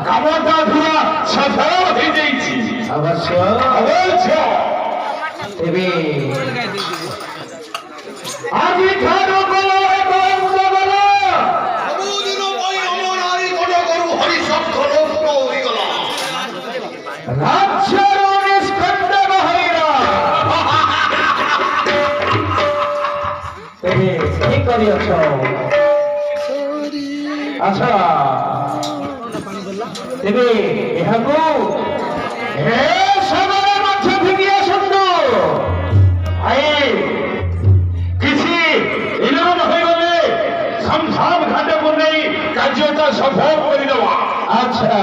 কামাটা ধরা সাফল হয়ে যাইছি অবশ্য দেবী আজি খানো বলো এবং বলো বহুদিন ওই অমর আরি কোন করু হরি শব্দ রত্ন হয়ে গেল রাজ্যের নিষ্কণ্ড বাহিরা দেবী কি করিয়াছ আচ্ছা দেবী এহাকু হে সবার মাঝে ফিরিয়ে আসন্তু আই কিছু ইলম হয়ে গেলে সংসার ঘাটে বলে কার্যটা সফল করে দেওয়া আচ্ছা